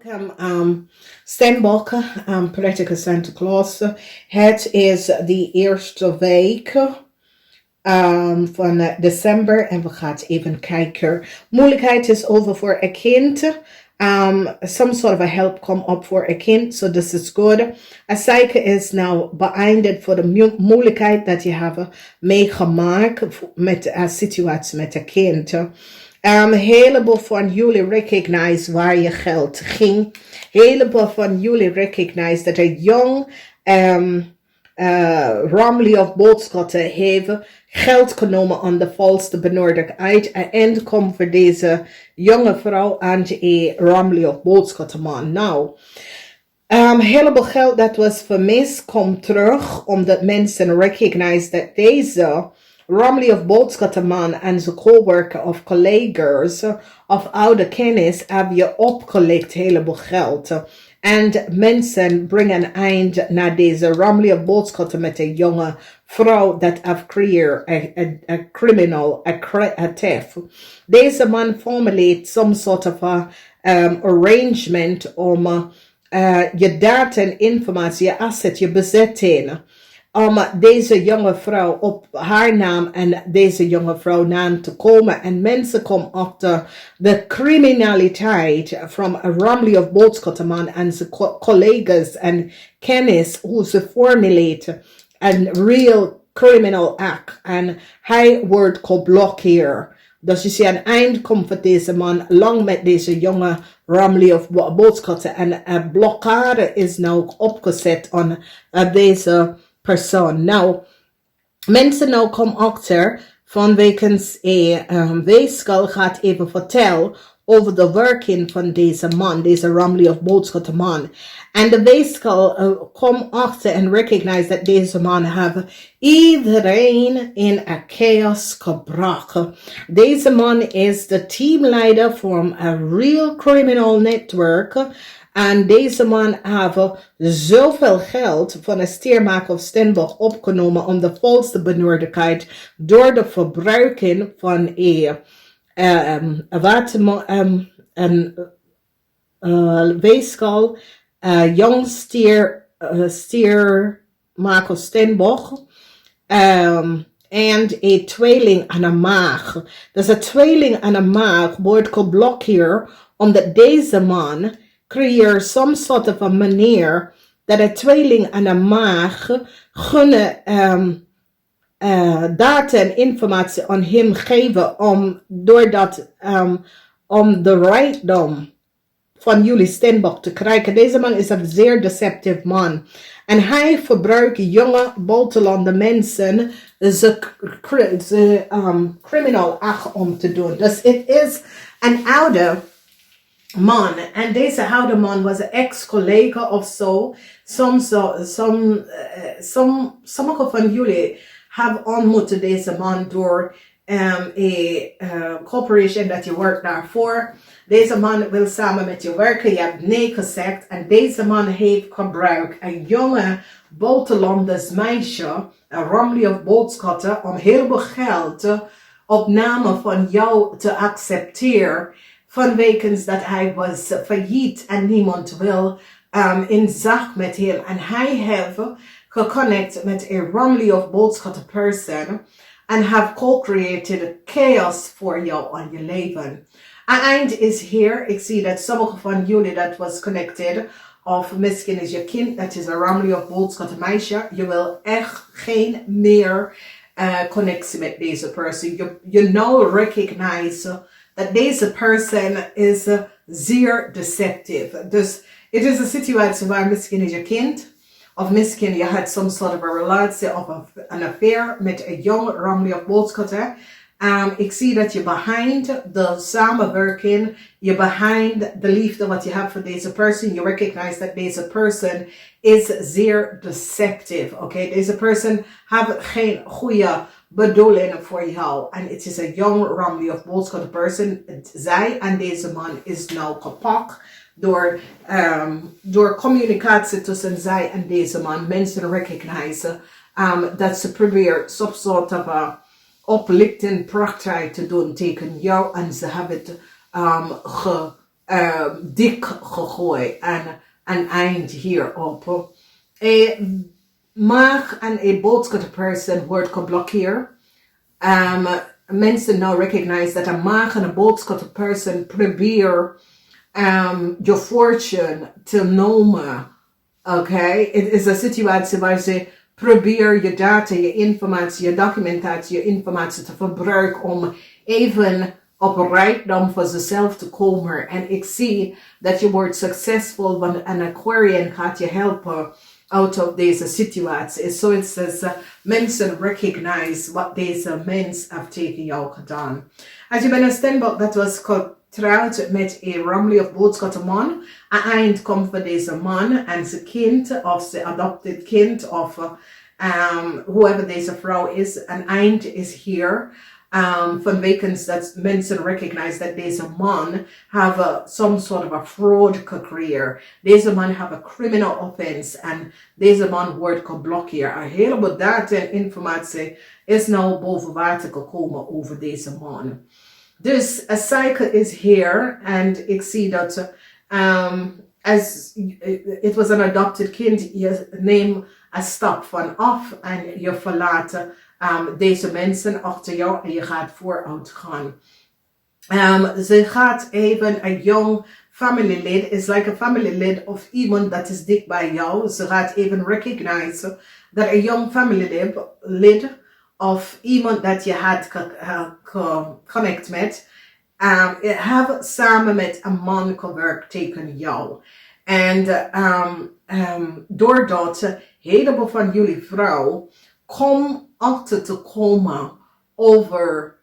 Welcome, STEENBOK, Political Santa Claus. Het is de eerste week van december en we gaan even kijken. Moeilijkheid is over voor een kind. Some sort of a help come up for a kind, so this is good. A cycle is now beëindigd voor de moeilijkheid dat je hebt meegemaakt met een situatie met een kind. Heleboel van jullie recognize waar je geld ging. Heleboel van jullie recognize dat een jong Ramli of boodschatten heeft geld genomen aan de valste benodigdheid. En eind komt voor deze jonge vrouw aan de Ramli of boodschattenman. Nou, heleboel geld dat was vermist komt terug omdat mensen recognize dat deze Ramli of boodschattenman en zijn coworker of collega's of oude kennis hebben je opgelegd heleboel geld. En mensen brengen een eind naar deze Ramli of boodschatten met een jonge vrouw dat heeft creëerd een criminal, een theft. Deze man formuleert some sort of arrangement om je data en informatie, je asset, je bezetting, om deze jonge vrouw op haar naam en deze jonge vrouw naam te komen. En mensen komen achter de criminaliteit van Ramli of boodschattenman en zijn collega's en kennis hoe ze formuleren een real criminal act. En hij wordt geblokkeerd. Dus je ziet een eind komt voor deze man lang met deze jonge Ramli of boodschatten. En een blokkade is nou opgezet aan deze persoon. Nou, mensen nou komen achter van wegens weeskal gaat even vertellen over de werking van deze man, deze Ramli of boodschattenman. En de weeskal komt achter en recognize dat deze man heeft iedereen in een chaos gebracht. Deze man is de teamleider van een real criminal network. En deze man heeft zoveel geld van een steermaker of STEENBOK opgenomen om de volste benodigdheid door de verbruiking van een weeskal, jong steermaker of STEENBOK, en een tweeling aan een maag. Dus een tweeling aan een maag wordt geblokkeerd omdat deze man creëer some sort of a manier dat een tweeling en een maag kunnen data en informatie aan hem geven om de rijkdom van jullie STEENBOK te krijgen. Deze man is een zeer deceptief man. En hij verbruikt jonge buitenlandse mensen ze criminal act om te doen. Dus het is een oude man, en deze oude man was een ex-collega of zo. Sommige van jullie hebben ontmoet deze man door een corporation dat je werkt daarvoor. Deze man wil samen met je werken, je hebt nee gezegd. En deze man heeft gebruikt een jonge buitenlanders meisje, een Ramli of boodschatten, om heel veel geld op naam van jou te accepteren. Vanwege dat hij was failliet en niemand wil in zaak met hem. En hij heeft geconnect met een Ramli of boodschatten person en have co-created chaos voor jou aan je leven. En eind is hier. Ik zie dat sommige van jullie dat was connected. Of misschien is je kind, dat is een Ramli of boodschatten meisje. Je wil echt geen meer connectie met deze persoon. You now recognize dat deze persoon is zeer deceptief. Dus het is een situatie waar misschien is je kind, of misschien je had some sort of a relatie of een affair met een jong Ramli of boodschatten. Ik zie dat je behind de samenwerking, je behind de liefde wat je hebt voor deze persoon, je recognize dat deze persoon is zeer deceptief. Okay? Deze persoon heeft geen goede bedoelingen voor jou. En het is een young Ramli of boodschap person. Zij en deze man is nou gepakt door communicatie tussen zij en deze man. Mensen recognize dat ze proberen some sort of a oplichting praktijk te doen tegen jou. En ze hebben het dik gegooid en een eind hierop. Mag een boodschap person wordt geblokkeerd. Mensen now recognize that a mag een boodschap person probeer your fortune te noemen. Okay? Het is een situatie waar ze probeer je data, je informatie, je documentatie, je informatie te gebruiken om even op rijkdom voor zichzelf te komen. En ik zie dat je wordt succesvol, want een Aquarian gaat je helpen out of deze situatie. So it says mensen recognize wat deze mens heeft tegen jou gedaan. Als je bent een steenbok dat was getrouwd met een ramli of boodschappenman, een eind komt voor deze man en zijn kind of zijn adopted kind of whoever deze vrouw is, een eind is hier. Van wekens dat mensen recognize dat deze man have some sort of a fraud gecreëerd. Deze man have a criminal offense en deze man wordt geblokkeerd. Een heleboel data en informatie is nou boven water gekomen over deze man. Dus a cycle is here en ik zie dat as it was an adopted kind, je neemt een stap van af en je verlaat deze mensen achter jou en je gaat vooruit gaan. Ze gaat even een jong familielid, is like a family lid of iemand dat is dik bij jou. Ze gaat even recognize dat een jong family lid of iemand dat je had connect met, have samen met een man gewerkt tegen jou. En doordat een heleboel van jullie vrouw kom achter te komen over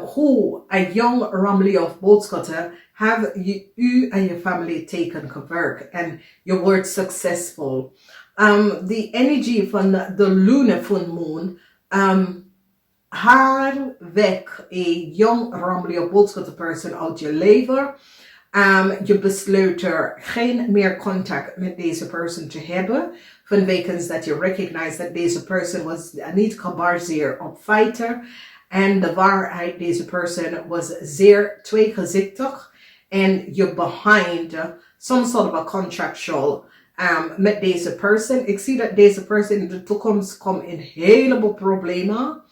hoe een jong ramli of boodschappen have u en je familie tegen gewerkt en je wordt succesvol. De energie van de lunar full moon haar weg een jong ramli of boodschappen person uit je leven. Je besluit er geen meer contact met deze persoon te hebben. Vanwege dat je recognize dat deze persoon was niet gebaseerd op feiten. En de waarheid, deze persoon was zeer tweegezichtig. En je behind some sort of a contractual met deze persoon. Ik zie dat deze persoon in de toekomst komt in heleboel problemen.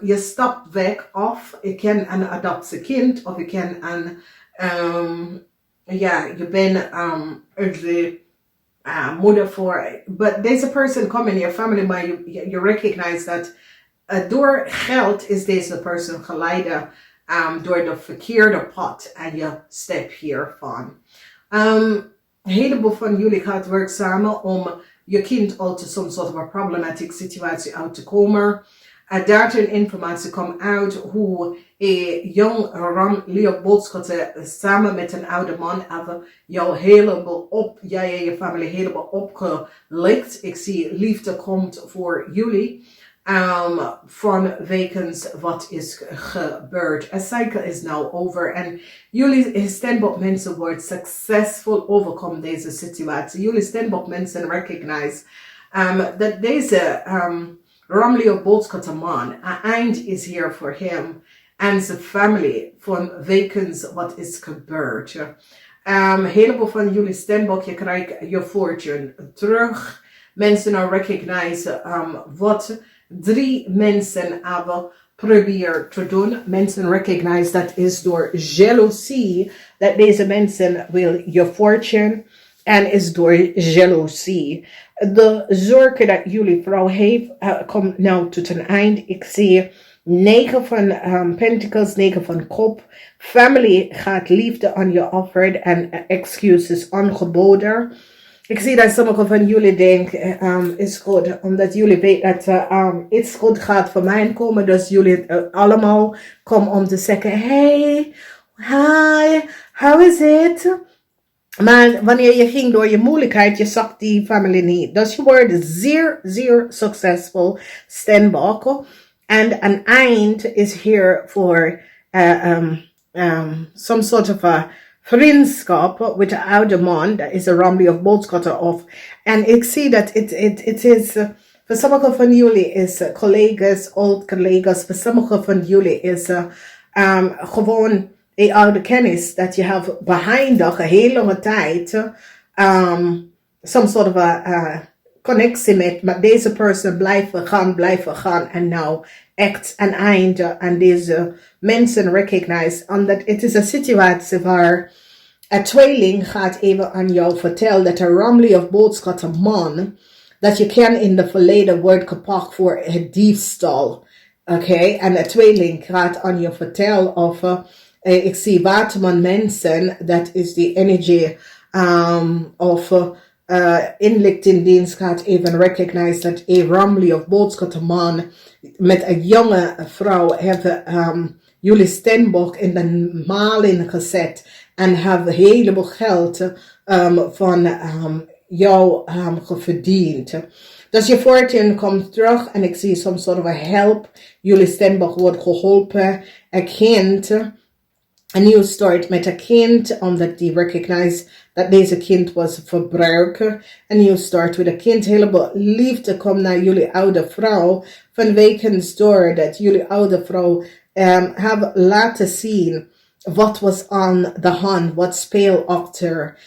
Je stapt weg of je kan een adoptiekind of je kan een je bent de moeder voor, but deze person come in your family, maar you recognize dat door geld is deze persoon geleid door de verkeerde pad en je step hiervan. Een heleboel van jullie gaat werken samen om je kind uit some sort of a problematic situatie uit te komen. Data en informatie komt uit hoe een jong ramli of boodschappen samen met een oude man hebben jou helemaal jij en je familie helemaal opgelicht. Ik zie liefde komt voor jullie. Van wekens wat is gebeurd. A cycle is now over. En jullie steenbok mensen worden succesvol overkomen deze situatie. Jullie steenbok mensen recognize dat deze ramli of boodschappen man, een eind is hier voor hem en zijn familie van wekens wat is gebeurd. Heleboel van jullie steenbok, je krijgt je fortune terug. Mensen nou recognize wat 3 mensen hebben probeerd te doen. Mensen recognize dat is door jaloezie dat deze mensen wil je fortune en is door jaloezie. De zorgen dat jullie vrouw heeft komt nou tot een eind. Ik zie 9 van pentacles, 9 van kop. Family gaat liefde aan je offeren en excuses aangeboden. Ik zie dat sommige van jullie denken, is goed, omdat jullie weten dat iets goed gaat voor mij komen. Dus jullie allemaal komen om te zeggen, hey, hi, how is it? Maar wanneer je ging door je moeilijkheid, je zag die familie niet. Dus je wordt zeer, zeer succesvol steenbok. En een eind is hier voor some sort of a vriendschap met een oude man. Dat is een ramli of boodschappen of. En ik zie dat het is, voor sommige van jullie is collega's, old collega's. Voor sommige van jullie is gewoon een oude kennis dat je hebt behindig een hele lange tijd, some sort of a connectie met deze persoon blijven gaan en nou echt een einde aan deze mensen recognize, omdat het is een situatie waar een tweeling gaat even aan jou vertellen dat een Ramley of boodschap een man dat je kan in de verleden wordt gepakt voor het diefstal. Oké, en een tweeling gaat aan je vertellen over ik zie waterman mensen, dat is die energie of inlichtingdienst gaat even recognize dat een Ramley of boodschap een man met een jonge vrouw hebben jullie STEENBOK in de maling gezet en hebben een heleboel geld van jou verdiend. Dus je fortune komt terug en ik zie some sort of a help. Jullie STEENBOK wordt geholpen. Een kind. En je start met een kind, omdat die recognize dat deze kind was verbruiker. En je start met een kind. Heleboel liefde komt naar jullie oude vrouw. Vanwege door dat jullie oude vrouw hebben laten zien wat was aan de hand, wat speelt achter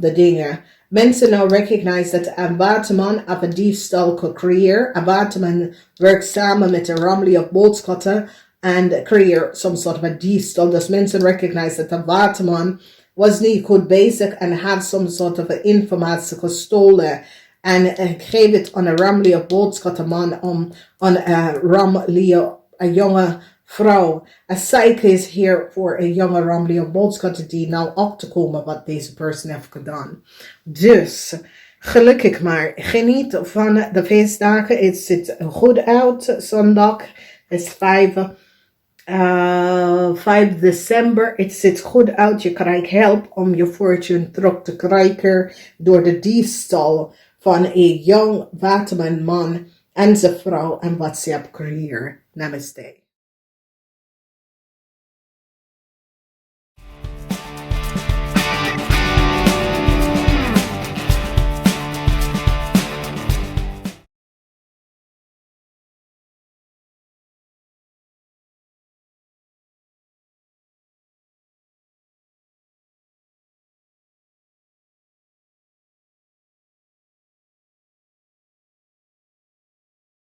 de dingen. Mensen nou recognize dat een waterman op een diefstal kan creëren. Een waterman werkt samen met een Ramley of boodschappen en creëert some sort of a diefstal. Dus mensen recognize dat de waterman was niet goed bezig en had some sort of informatie gestolen. En geef het aan een Ramley of boodschappenman om aan een Ramley, een jonge vrouw. Een psyche is hier voor een jonge Ramley of boodschap die nou op te komen wat deze persoon heeft gedaan. Dus, gelukkig maar. Geniet van de feestdagen. Het ziet goed uit. Zondag is 5 december. Het ziet goed uit. Je krijgt hulp om je fortune terug te krijgen door de diefstal van een jong waterman man en zijn vrouw en wat ze hebben gecreëerd. Namaste.